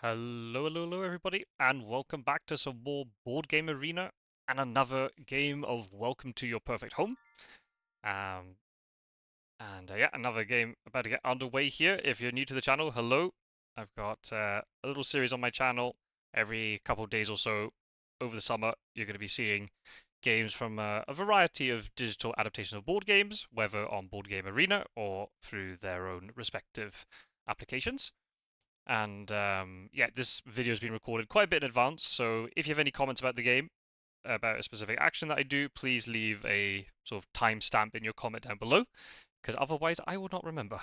Hello everybody, and welcome back to some more Board Game Arena and another game of Welcome to Your Perfect Home. Um, yeah, another game about to get underway here. If you're new to the channel, hello. I've got a little series on my channel every couple of days or so over the summer. You're going to be seeing games from a variety of digital adaptations of board games, whether on Board Game Arena or through their own respective applications. And yeah, this video has been recorded quite a bit in advance, so if you have any comments about the game, about a specific action that I do, please leave a sort of timestamp in your comment down below, because otherwise I will not remember.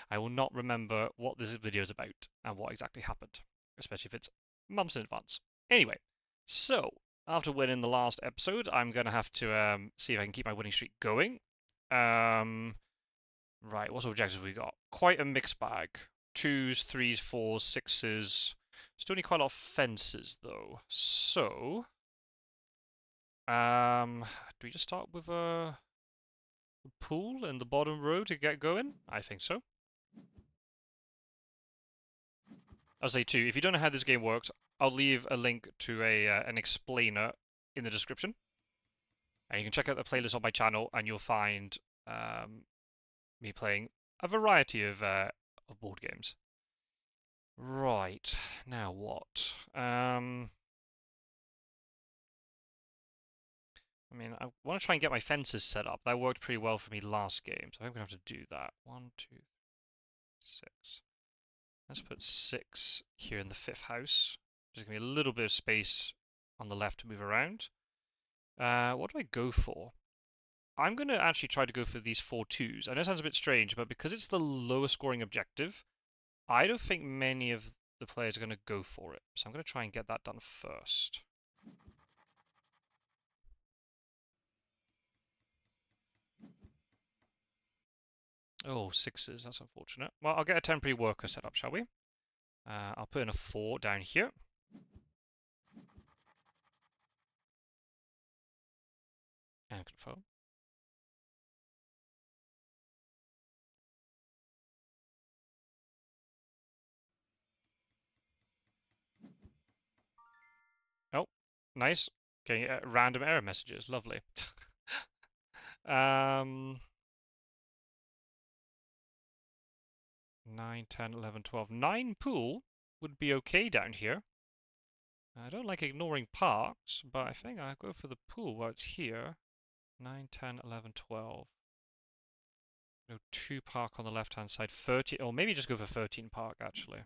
I will not remember what this video is about and what exactly happened, especially if it's months in advance. Anyway, so after winning the last episode, I'm going to have to see if I can keep my winning streak going. Right, what sort of objectives have we got? Quite a mixed bag. Twos, threes, fours, sixes. Still need quite a lot of fences, though. So, do we just start with a pool in the bottom row to get going? I think so. I'll say too, if you don't know how this game works, I'll leave a link to an explainer in the description. And you can check out the playlist on my channel, and you'll find me playing a variety of board games. Right, now what? I mean, I want to try and get my fences set up. That worked pretty well for me last game, so I'm going to have to do that. 1, 2, 6. Let's put 6 here in the 5th house. Just give me a little bit of space on the left to move around. What do I go for? I'm going to actually try to go for these 4 twos. I know it sounds a bit strange, but because it's the lowest scoring objective, I don't think many of the players are going to go for it. So I'm going to try and get that done first. Oh, 6s. That's unfortunate. Well, I'll get a temporary worker set up, shall we? I'll put in a 4 down here. And confirm. Oh, nice. Getting random error messages. Lovely. 9, 10, 11, 12. 9 pool would be okay down here. I don't like ignoring parks, but I think I'll go for the pool while it's here. 9, 10, 11, 12. No, 2 park on the left-hand side. 30, or maybe just go for 13 park, actually.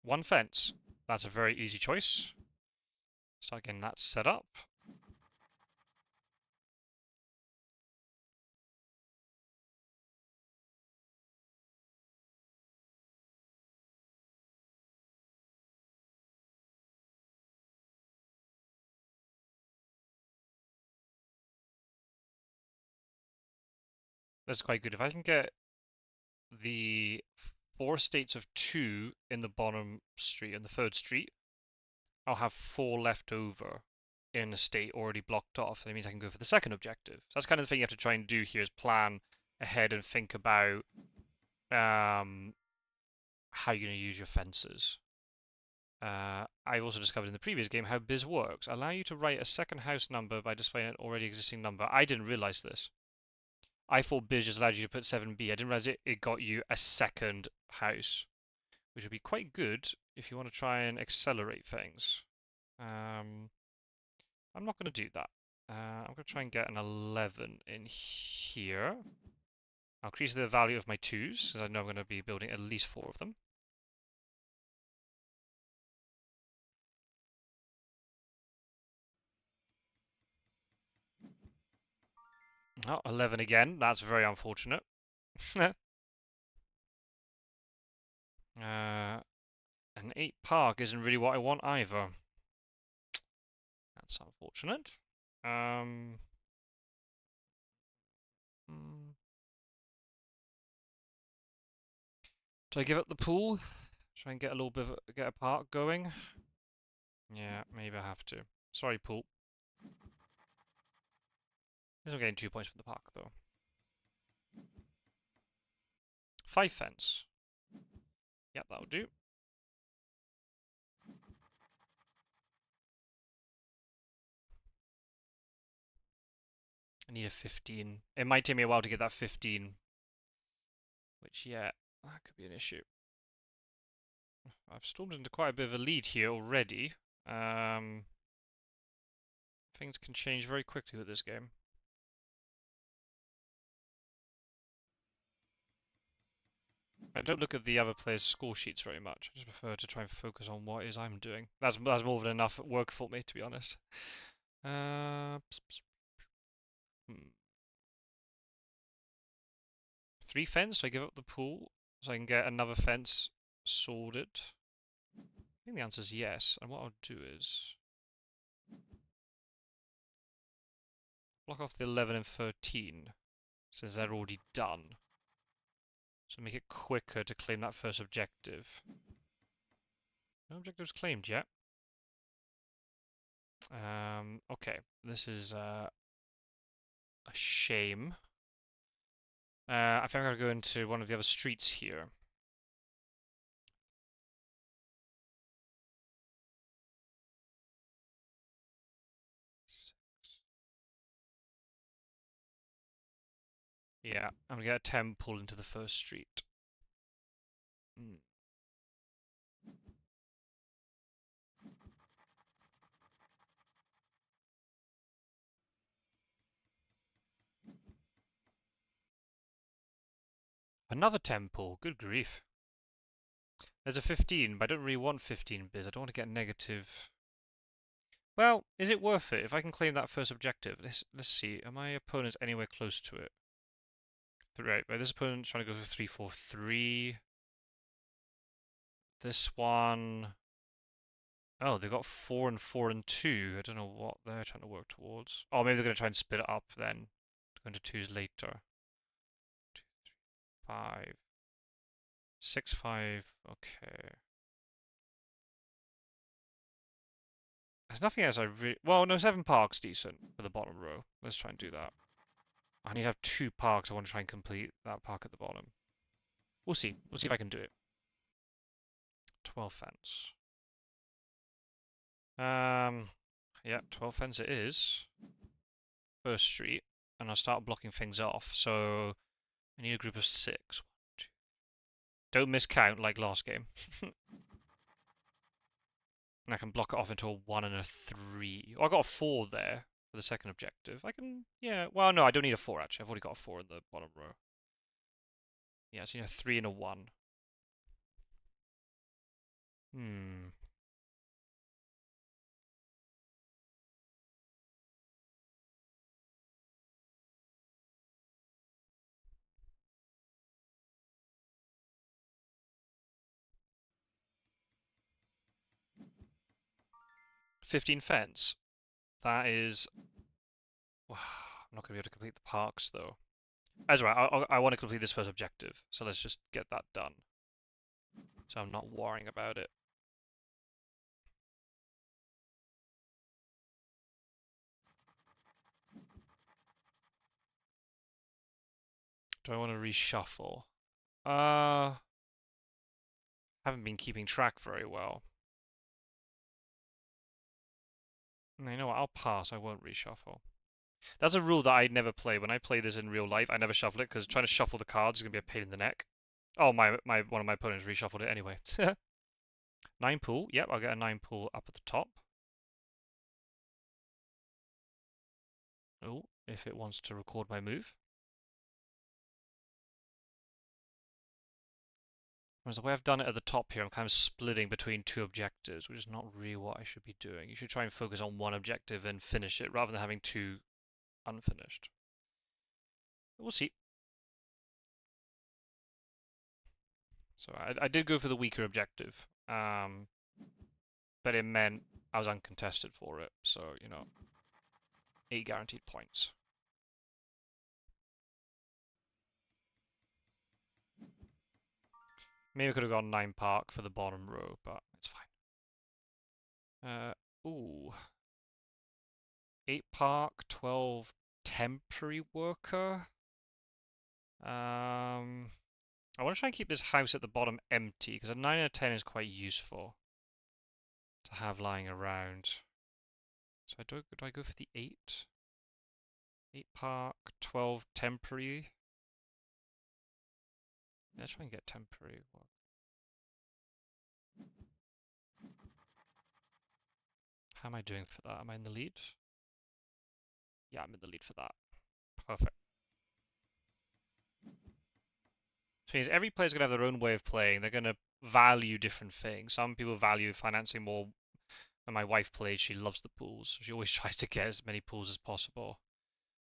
One fence. That's a very easy choice. Start getting that set up. That's quite good. If I can get the 4 states of 2 in the bottom street, in the third street, I'll have 4 left over in a state already blocked off. That means I can go for the second objective. So that's kind of the thing you have to try and do here is plan ahead and think about how you're going to use your fences. I also discovered in the previous game how Biz works. Allow you to write a second house number by displaying an already existing number. I didn't realize this. I thought Biz just allowed you to put 7B. I didn't realize it got you a second house, which would be quite good if you want to try and accelerate things. I'm not going to do that. I'm going to try and get an 11 in here. I'll increase the value of my 2s, because I know I'm going to be building at least 4 of them. Oh, 11 again. That's very unfortunate. An 8 park isn't really what I want either. That's unfortunate. Hmm. Do I give up the pool? Try and get a little bit of get a park going? Yeah, maybe I have to. Sorry, pool. At least I'm getting 2 points from the park, though. 5 fence. Yep, that'll do. I need a 15. It might take me a while to get that 15. Which, yeah, that could be an issue. I've stormed into quite a bit of a lead here already. Things can change very quickly with this game. I don't look at the other players' score sheets very much. I just prefer to try and focus on what it is I'm doing. That's more than enough work for me, to be honest. Pss, pss, hmm. 3 fence? Do I give up the pool so I can get another fence sorted? I think the answer is yes. And what I'll do is block off the 11 and 13 since they're already done. So make it quicker to claim that first objective. No objectives claimed yet. Okay, this is a shame. I think I'm gonna go into one of the other streets here. Yeah, I'm gonna get a 10 pull into the first street. Mm. Another 10 pull, good grief. There's a 15, but I don't really want 15 biz. I don't want to get negative. Well, is it worth it? If I can claim that first objective, let's see. Are my opponents anywhere close to it? Right, this opponent's trying to go for 3-4-3. This one. Oh, they've got 4 and 4 and 2. I don't know what they're trying to work towards. Oh, maybe they're going to try and split it up then. Go into 2s later. 2, 3, 5. 6, 5. Okay. There's nothing else I really... Well, no, 7 parks decent for the bottom row. Let's try and do that. I need to have 2 parks. I want to try and complete that park at the bottom. We'll see. We'll see if I can do it. 12 fence. Yeah, 12 fence it is. First street. And I'll start blocking things off. So, I need a group of 6. 1, 2. Don't miscount like last game. And I can block it off into a 1 and a 3. Oh, I got a 4 there for the second objective. I can, yeah, well, no, I don't need a 4 actually. I've already got a 4 in the bottom row. Yeah, so you know, 3 and a 1. 15 fence. That is... I'm not going to be able to complete the parks, though. That's right, I want to complete this first objective, so let's just get that done. So I'm not worrying about it. Do I want to reshuffle? Haven't been keeping track very well. You know what, I'll pass, I won't reshuffle. That's a rule that I never play. When I play this in real life, I never shuffle it, because trying to shuffle the cards is going to be a pain in the neck. Oh, one of my opponents reshuffled it anyway. 9 pool, yep, I'll get a 9 pool up at the top. Oh, if it wants to record my move. Whereas the way I've done it at the top here, I'm kind of splitting between 2 objectives, which is not really what I should be doing. You should try and focus on 1 objective and finish it, rather than having 2 unfinished. We'll see. So I did go for the weaker objective, but it meant I was uncontested for it, so, you know, 8 guaranteed points. Maybe I could have gone 9 park for the bottom row, but it's fine. Ooh. 8 park, 12 temporary worker. I want to try and keep this house at the bottom empty, because a 9 and a 10 is quite useful to have lying around. So do I go for the 8? 8 park, 12 temporary. Let's try and get temporary work. How am I doing for that? Am I in the lead? Yeah, I'm in the lead for that. Perfect. So means every player's going to have their own way of playing. They're going to value different things. Some people value financing more. When my wife plays, she loves the pools. She always tries to get as many pools as possible.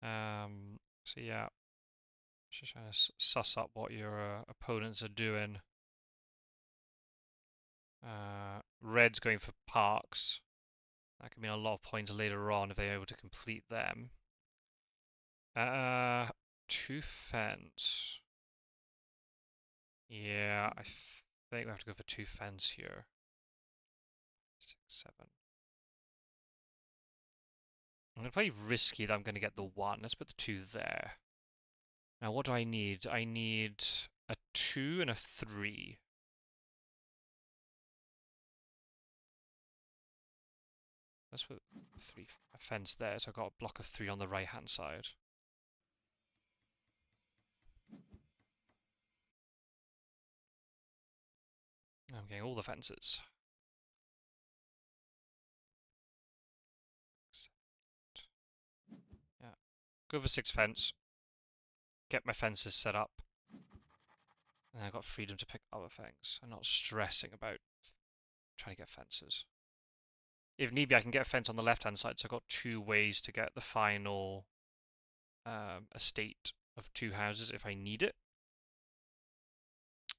So yeah, just trying to suss up what your opponents are doing. Red's going for parks. That could mean a lot of points later on if they're able to complete them. 2 fence. Yeah, I think we have to go for 2 fence here. 6, 7. I'm going to play risky that I'm going to get the 1. Let's put the 2 there. Now, what do I need? I need a 2 and a 3. Let's put 3 a fence there, so I've got a block of 3 on the right-hand side. I'm getting all the fences. Yeah. Go for 6 fence. Get my fences set up. And I've got freedom to pick other things. I'm not stressing about trying to get fences. If need be, I can get a fence on the left-hand side, so I've got 2 ways to get the final estate of 2 houses if I need it.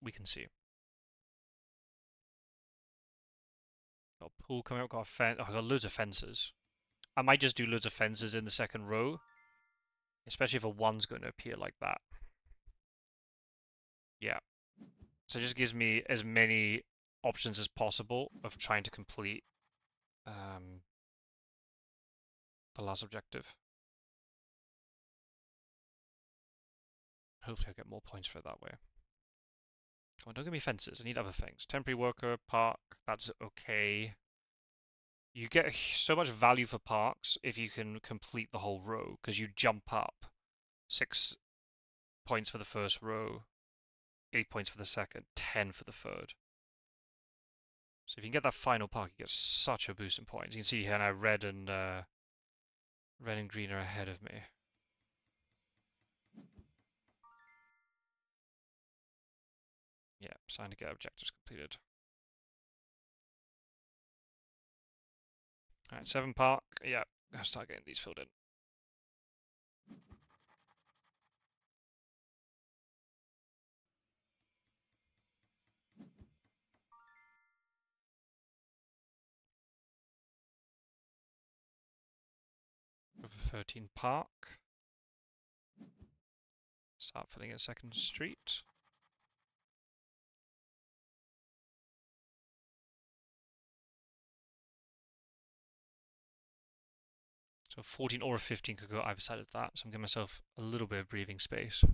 We can see. Got a pool coming up, got a fence. Oh, I got loads of fences. I might just do loads of fences in the second row, especially if a 1's going to appear like that. Yeah. So it just gives me as many options as possible of trying to complete the last objective. Hopefully I'll get more points for it that way. Come on, don't give me fences. I need other things. Temporary worker, park, that's okay. You get so much value for parks if you can complete the whole row, because you jump up 6 points for the first row, 8 points for the second, 10 for the third. So if you can get that final park, you get such a boost in points. You can see here now red and green are ahead of me. Yeah, starting to get objectives completed. Alright, 7 park. Yeah, I'll start getting these filled in. Go for 13 park. Start filling in second street. So 14 or a 15 could go either side of that, so I'm giving myself a little bit of breathing space.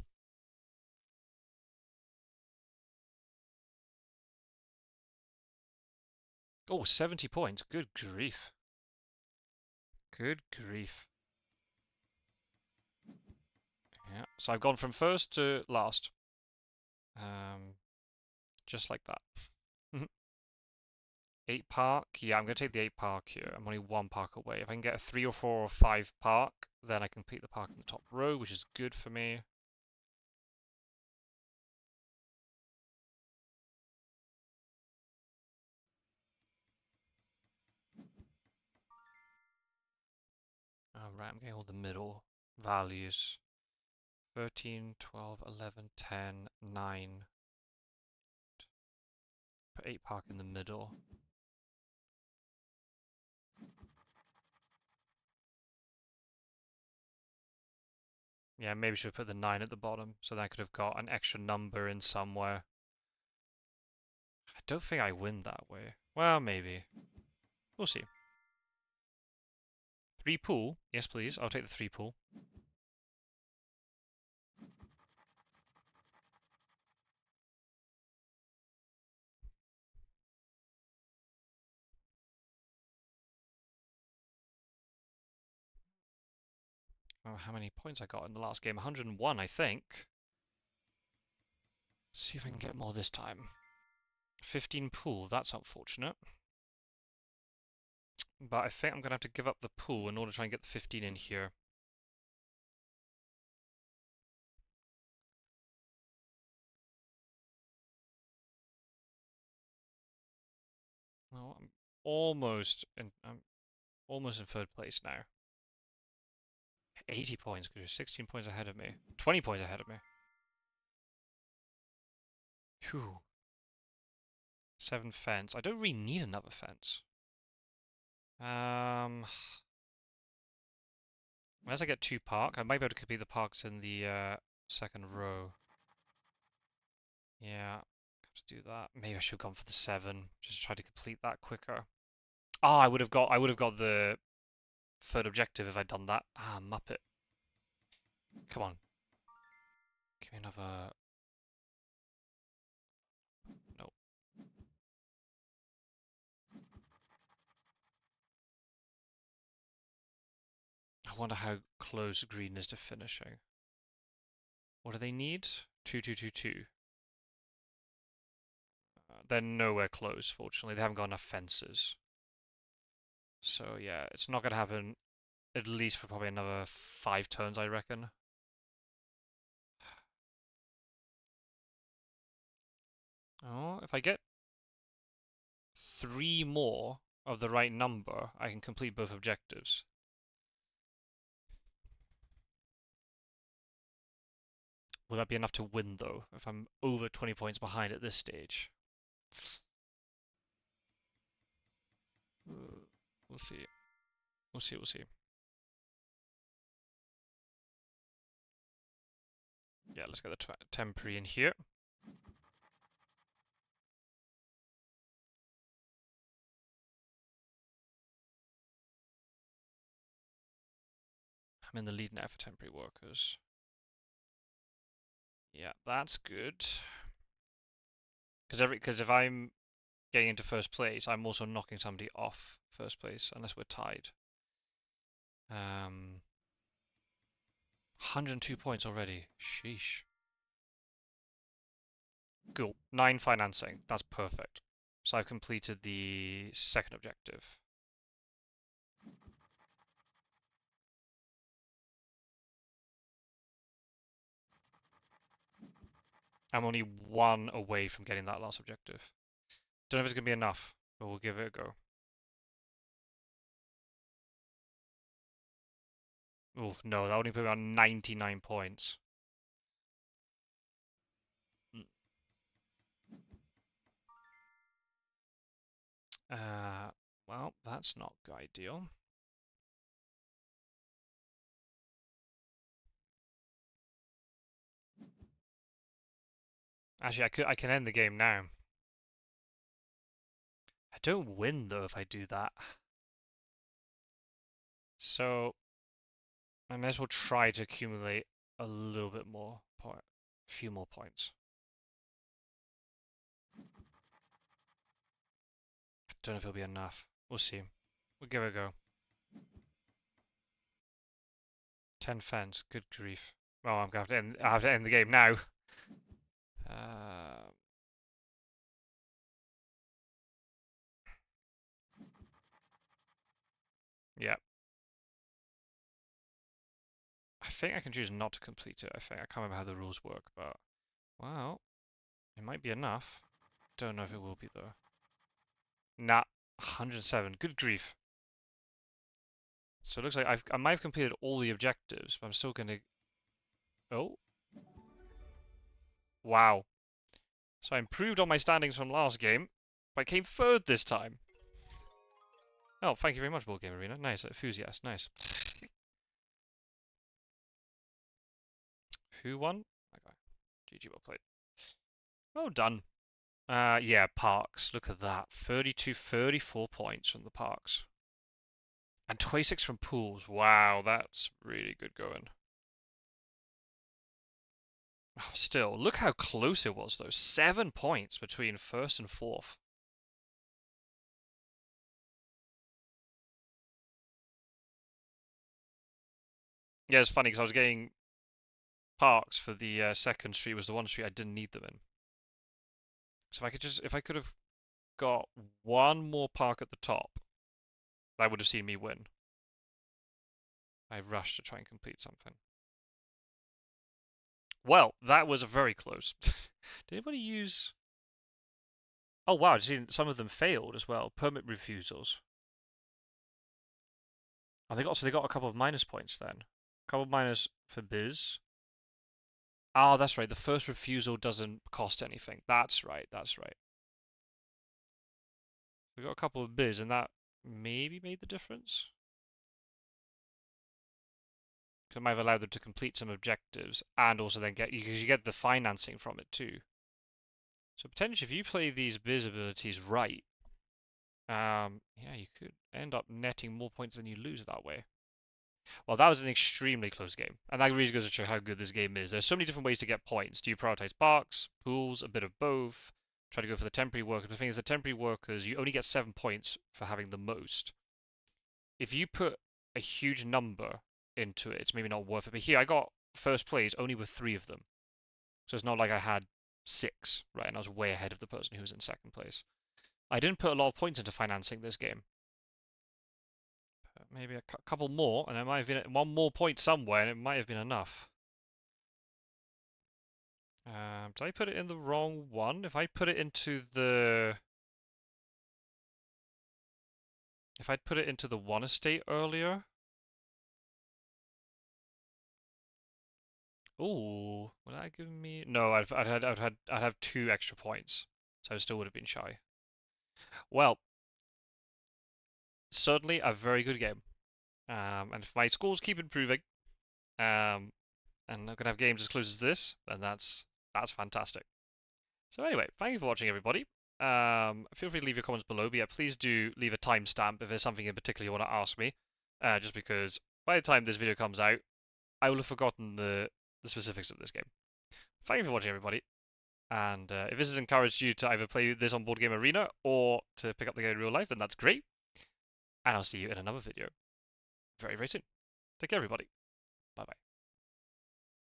Oh, 70 points. Good grief. Good grief. Yeah, so I've gone from first to last. Just like that. 8 park. Yeah, I'm going to take the 8 park here. I'm only 1 park away. If I can get a 3 or 4 or 5 park, then I complete the park in the top row, which is good for me. Alright, I'm getting all the middle values. 13, 12, 11, 10, 9. Put 8 park in the middle. Yeah, maybe should have put the 9 at the bottom, so that I could have got an extra number in somewhere. don't think I win that way. Well, maybe. We'll see. 3 pool. Yes, please. I'll take the 3 pool. Oh, how many points I got in the last game? 101, I think. See if I can get more this time. 15 pool. That's unfortunate. But I think I'm going to have to give up the pool in order to try and get the 15 in here. Well, I'm almost in third place now. 80 points, because you're 16 points ahead of me. 20 points ahead of me. Phew. 7 fence. I don't really need another fence. Unless I get 2 park, I might be able to complete the parks in the second row. Yeah, have to do that. Maybe I should have gone for the 7, just to try to complete that quicker. Oh, I would have got the third objective if I'd done that. Ah, Muppet. Come on. Give me another. No. I wonder how close green is to finishing. What do they need? 2-2-2-2. They're nowhere close, fortunately. They haven't got enough fences. So yeah, it's not going to happen at least for probably another 5 turns, I reckon. Oh, if I get 3 more of the right number, I can complete both objectives. Will that be enough to win, though, if I'm over 20 points behind at this stage? We'll see. We'll see, we'll see. Yeah, let's get the temporary in here. I'm in the lead now for temporary workers. Yeah, that's good. Because if I'm getting into first place, I'm also knocking somebody off first place, unless we're tied. 102 points already. Sheesh. Cool. 9 financing. That's perfect. So I've completed the second objective. I'm only 1 away from getting that last objective. Don't know if it's going to be enough, but we'll give it a go. Oof, no, that only put me on 99 points. Well, that's not ideal. Actually, I can end the game now. I don't win though if I do that. So I may as well try to accumulate a little bit more point, a few more points. I don't know if it'll be enough. We'll see. We'll give it a go. 10 fence. Good grief. Well, I'm gonna have to end. I have to end the game now. Uh, yeah. I think I can choose not to complete it. I think I can't remember how the rules work, but well, it might be enough. Don't know if it will be though. Nah, 107. Good grief. So it looks like I might have completed all the objectives, but I'm still gonna. Oh, wow. So I improved on my standings from last game, but I came third this time. Oh, thank you very much, Board Game Arena. Nice, enthusiast, nice. Who won? Okay. GG, well played. Well done. Yeah, Parks. Look at that. 32, 34 points from the Parks. And 26 from Pools. Wow, that's really good going. Oh, still, look how close it was, though. 7 points between first and fourth. Yeah, it's funny because I was getting Parks for the second street was the one street I didn't need them in. So if I could have got one more park at the top, that would have seen me win. I rushed to try and complete something. Well, that was very close. Did anybody use... Oh wow, I've seen some of them failed as well. Permit refusals. Oh, they got a couple of minus points then. A couple of minus for Biz. Oh, that's right. The first refusal doesn't cost anything. That's right. That's right. We got a couple of Biz, and that maybe made the difference. Because it might have allowed them to complete some objectives, and also then because you get the financing from it too. So potentially, if you play these Biz abilities right, yeah, you could end up netting more points than you lose that way. Well, that was an extremely close game, and that really goes to show how good this game is. There's so many different ways to get points. Do you prioritize parks, pools, a bit of both? Try to go for the temporary workers. The thing is, the temporary workers, you only get 7 points for having the most. If you put a huge number into it, it's maybe not worth it. But here, I got first place only with 3 of them. So it's not like I had 6, right? And I was way ahead of the person who was in second place. I didn't put a lot of points into financing this game. Maybe a couple more, and it might have been one more point somewhere, and it might have been enough. Did I put it in the wrong one? If I put it into the... If I'd put it into the one estate earlier... Ooh, would that give me... No, I'd have 2 extra points, so I still would have been shy. Well, certainly a very good game. And if my scores keep improving, and I'm gonna have games as close as this, then that's fantastic. So anyway, thank you for watching, everybody. Feel free to leave your comments below, but yeah, please do leave a timestamp if there's something in particular you want to ask me. Just because by the time this video comes out, I will have forgotten the specifics of this game. Thank you for watching, everybody. And if this has encouraged you to either play this on Board Game Arena or to pick up the game in real life, then that's great. And I'll see you in another video very, very soon. Take care, everybody. Bye bye.